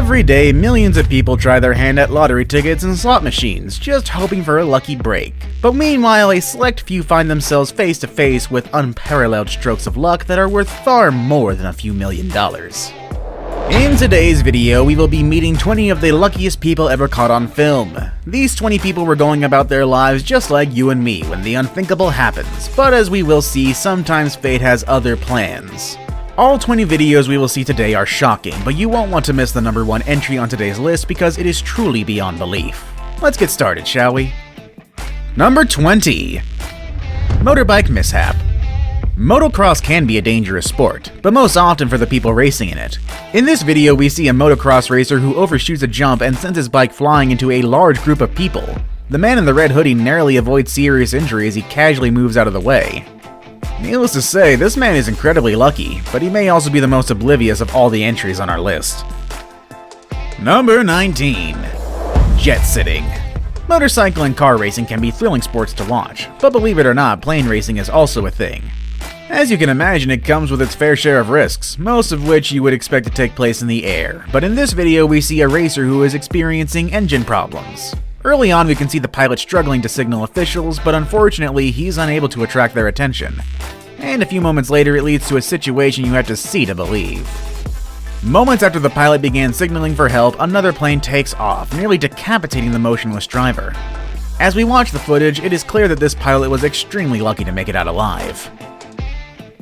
Every day, millions of people try their hand at lottery tickets and slot machines, just hoping for a lucky break. But meanwhile, a select few find themselves face to face with unparalleled strokes of luck that are worth far more than a few $1,000,000. In today's video, we will be meeting 20 of the luckiest people ever caught on film. These 20 people were going about their lives just like you and me when the unthinkable happens, but as we will see, sometimes fate has other plans. All 20 videos we will see today are shocking, but you won't want to miss the number 1 entry on today's list because it is truly beyond belief. Let's get started, shall we? Number 20. Motorbike mishap. Motocross can be a dangerous sport, but most often for the people racing in it. In this video, we see a motocross racer who overshoots a jump and sends his bike flying into a large group of people. The man in the red hoodie narrowly avoids serious injury as he casually moves out of the way. Needless to say, this man is incredibly lucky, but he may also be the most oblivious of all the entries on our list. Number 19. Jet sitting. Motorcycle and car racing can be thrilling sports to watch, but believe it or not, plane racing is also a thing. As you can imagine, it comes with its fair share of risks, most of which you would expect to take place in the air, but in this video we see a racer who is experiencing engine problems. Early on we can see the pilot struggling to signal officials, but unfortunately he's unable to attract their attention. And a few moments later it leads to a situation you have to see to believe. Moments after the pilot began signaling for help, another plane takes off, nearly decapitating the motionless driver. As we watch the footage, it is clear that this pilot was extremely lucky to make it out alive.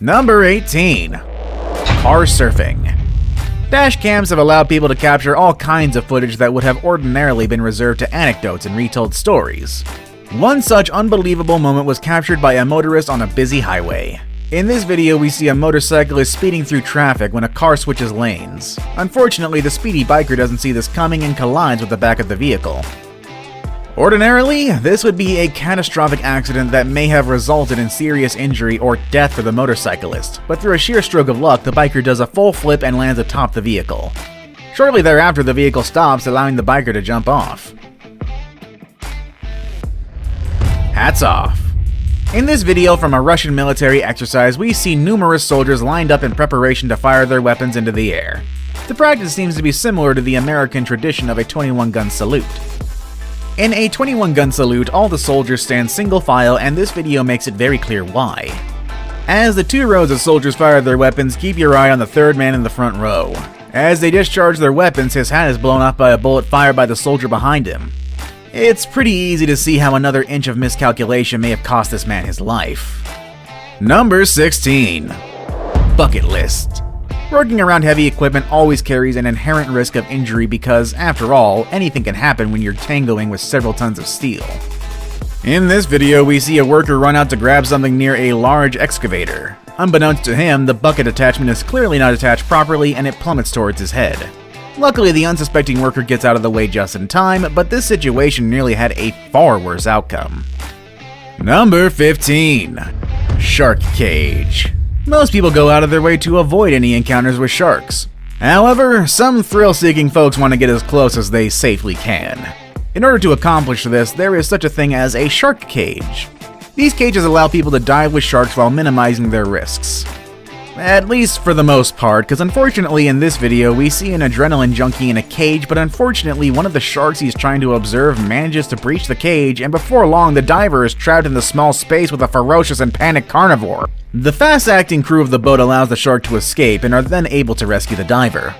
Number 18. Car surfing. Dash cams have allowed people to capture all kinds of footage that would have ordinarily been reserved to anecdotes and retold stories. One such unbelievable moment was captured by a motorist on a busy highway. In this video, we see a motorcyclist speeding through traffic when a car switches lanes. Unfortunately, the speedy biker doesn't see this coming and collides with the back of the vehicle. Ordinarily, this would be a catastrophic accident that may have resulted in serious injury or death for the motorcyclist, but through a sheer stroke of luck, the biker does a full flip and lands atop the vehicle. Shortly thereafter, the vehicle stops, allowing the biker to jump off. Hats off. In this video from a Russian military exercise, we see numerous soldiers lined up in preparation to fire their weapons into the air. The practice seems to be similar to the American tradition of a 21-gun salute. In a 21-gun salute, all the soldiers stand single file, and this video makes it very clear why. As the 2 rows of soldiers fire their weapons, keep your eye on the 3rd man in the front row. As they discharge their weapons, his hat is blown off by a bullet fired by the soldier behind him. It's pretty easy to see how another inch of miscalculation may have cost this man his life. Number 16. Bucket list. Working around heavy equipment always carries an inherent risk of injury because, after all, anything can happen when you're tangoing with several tons of steel. In this video, we see a worker run out to grab something near a large excavator. Unbeknownst to him, the bucket attachment is clearly not attached properly and it plummets towards his head. Luckily, the unsuspecting worker gets out of the way just in time, but this situation nearly had a far worse outcome. Number 15. Shark cage. Most people go out of their way to avoid any encounters with sharks. However, some thrill-seeking folks want to get as close as they safely can. In order to accomplish this, there is such a thing as a shark cage. These cages allow people to dive with sharks while minimizing their risks. At least for the most part, because unfortunately in this video we see an adrenaline junkie in a cage, but unfortunately one of the sharks he's trying to observe manages to breach the cage, and before long the diver is trapped in the small space with a ferocious and panicked carnivore. The fast-acting crew of the boat allows the shark to escape and are then able to rescue the diver.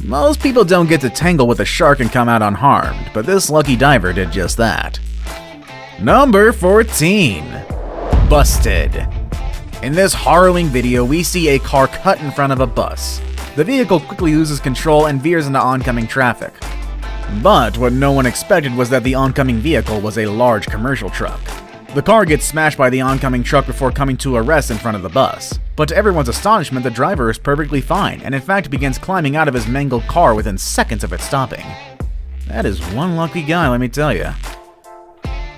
Most people don't get to tangle with a shark and come out unharmed, but this lucky diver did just that. Number 14. Busted. In this harrowing video, we see a car cut in front of a bus. The vehicle quickly loses control and veers into oncoming traffic. But what no one expected was that the oncoming vehicle was a large commercial truck. The car gets smashed by the oncoming truck before coming to a rest in front of the bus. But to everyone's astonishment, the driver is perfectly fine, and in fact begins climbing out of his mangled car within seconds of it stopping. That is one lucky guy, let me tell you.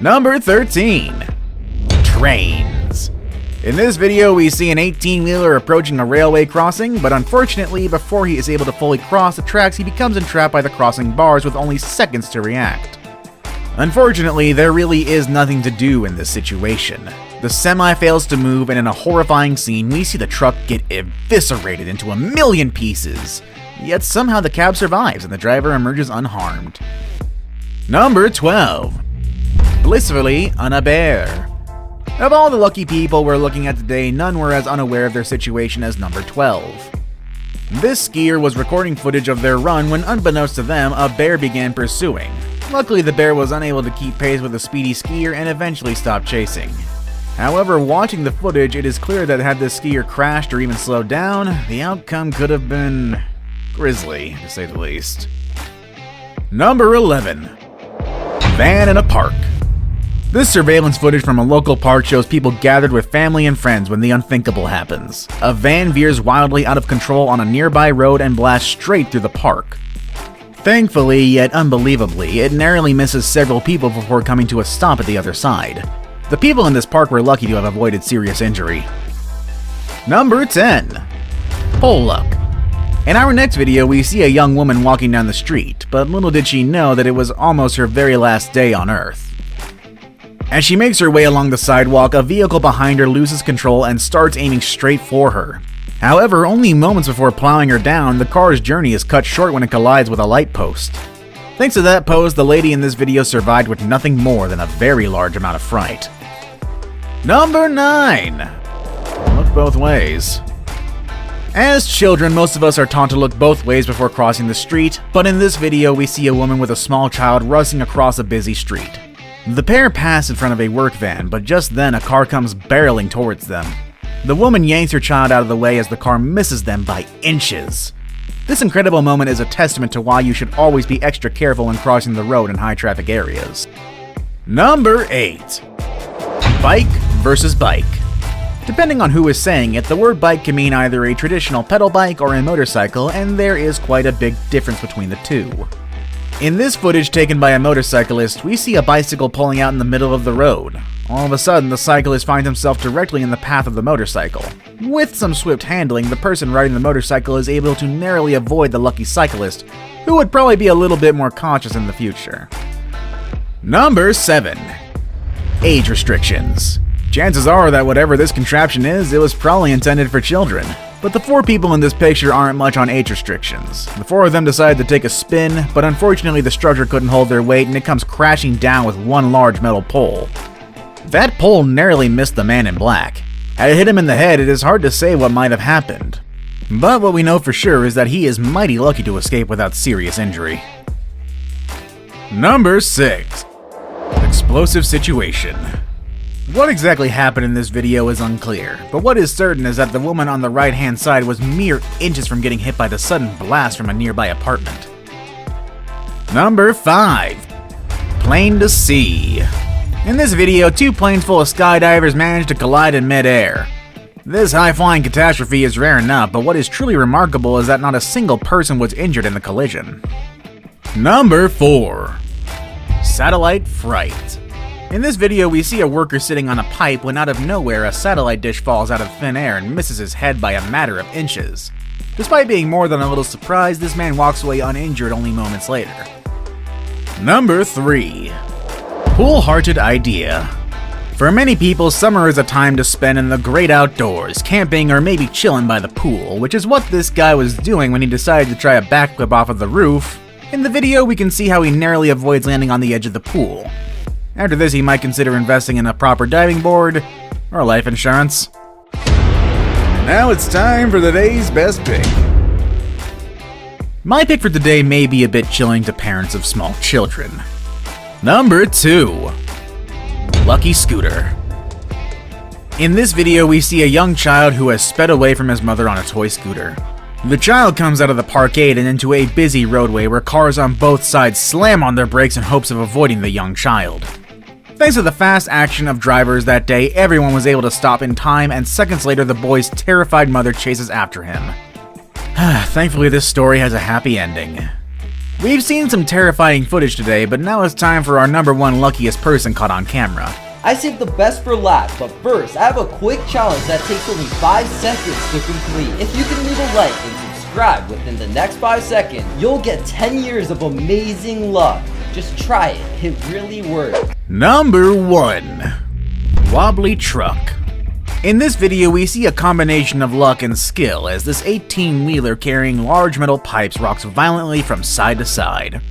Number 13. Trains. In this video, we see an 18-wheeler approaching a railway crossing, but unfortunately, before he is able to fully cross the tracks, he becomes entrapped by the crossing bars with only seconds to react. Unfortunately, there really is nothing to do in this situation. The semi fails to move, and in a horrifying scene, we see the truck get eviscerated into a million pieces. Yet somehow the cab survives and the driver emerges unharmed. Number 12. Blissfully unaware. Of all the lucky people we're looking at today, none were as unaware of their situation as number 12. This skier was recording footage of their run when, unbeknownst to them, a bear began pursuing. Luckily, the bear was unable to keep pace with the speedy skier and eventually stopped chasing. However, watching the footage, it is clear that had this skier crashed or even slowed down, the outcome could have been grisly, to say the least. Number 11. Van in a park. This surveillance footage from a local park shows people gathered with family and friends when the unthinkable happens. A van veers wildly out of control on a nearby road and blasts straight through the park. Thankfully, yet unbelievably, it narrowly misses several people before coming to a stop at the other side. The people in this park were lucky to have avoided serious injury. Number 10. Pole luck. In our next video, we see a young woman walking down the street, but little did she know that it was almost her very last day on Earth. As she makes her way along the sidewalk, a vehicle behind her loses control and starts aiming straight for her. However, only moments before plowing her down, the car's journey is cut short when it collides with a light post. Thanks to that post, the lady in this video survived with nothing more than a very large amount of fright. Number 9. Look both ways. As children, most of us are taught to look both ways before crossing the street, but in this video we see a woman with a small child rushing across a busy street. The pair pass in front of a work van, but just then a car comes barreling towards them. The woman yanks her child out of the way as the car misses them by inches. This incredible moment is a testament to why you should always be extra careful when crossing the road in high traffic areas. Number 8. Bike versus bike. Depending on who is saying it, the word bike can mean either a traditional pedal bike or a motorcycle, and there is quite a big difference between the two. In this footage taken by a motorcyclist, we see a bicycle pulling out in the middle of the road. All of a sudden, the cyclist finds himself directly in the path of the motorcycle. With some swift handling, the person riding the motorcycle is able to narrowly avoid the lucky cyclist, who would probably be a little bit more cautious in the future. Number 7. Age restrictions. Chances are that whatever this contraption is, it was probably intended for children. But the 4 people in this picture aren't much on age restrictions. The 4 of them decide to take a spin, but unfortunately the structure couldn't hold their weight and it comes crashing down with one large metal pole. That pole narrowly missed the man in black. Had it hit him in the head, it is hard to say what might have happened. But what we know for sure is that he is mighty lucky to escape without serious injury. Number 6. Explosive situation. What exactly happened in this video is unclear, but what is certain is that the woman on the right-hand side was mere inches from getting hit by the sudden blast from a nearby apartment. Number 5. Plane to sea. In this video, 2 planes full of skydivers managed to collide in mid-air. This high-flying catastrophe is rare enough, but what is truly remarkable is that not a single person was injured in the collision. Number 4. Satellite fright. In this video, we see a worker sitting on a pipe when out of nowhere a satellite dish falls out of thin air and misses his head by a matter of inches. Despite being more than a little surprised, this man walks away uninjured only moments later. Number 3. Pool-hearted idea. For many people, summer is a time to spend in the great outdoors, camping or maybe chilling by the pool, which is what this guy was doing when he decided to try a backflip off of the roof. In the video, we can see how he narrowly avoids landing on the edge of the pool. After this, he might consider investing in a proper diving board or life insurance. Now it's time for the day's best pick. My pick for today may be a bit chilling to parents of small children. Number 2. Lucky Scooter. In this video, we see a young child who has sped away from his mother on a toy scooter. The child comes out of the parkade and into a busy roadway where cars on both sides slam on their brakes in hopes of avoiding the young child. Thanks to the fast action of drivers that day, everyone was able to stop in time, and seconds later the boy's terrified mother chases after him. Thankfully, this story has a happy ending. We've seen some terrifying footage today, but now it's time for our number 1 luckiest person caught on camera. I saved the best for last, but first, I have a quick challenge that takes only 5 seconds to complete. If you can leave a like and subscribe within the next 5 seconds, you'll get 10 years of amazing luck. Just try it. It really works. Number 1. Wobbly Truck. In this video, we see a combination of luck and skill as this 18-wheeler carrying large metal pipes rocks violently from side to side.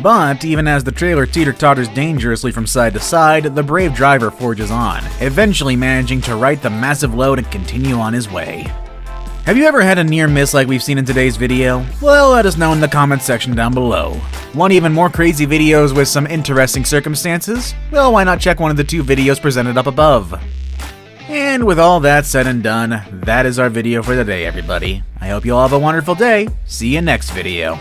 But even as the trailer teeter-totters dangerously from side to side, the brave driver forges on, eventually managing to right the massive load and continue on his way. Have you ever had a near miss like we've seen in today's video? Well, let us know in the comments section down below. Want even more crazy videos with some interesting circumstances? Well, why not check one of the 2 videos presented up above? And with all that said and done, that is our video for today, everybody. I hope you all have a wonderful day. See you next video.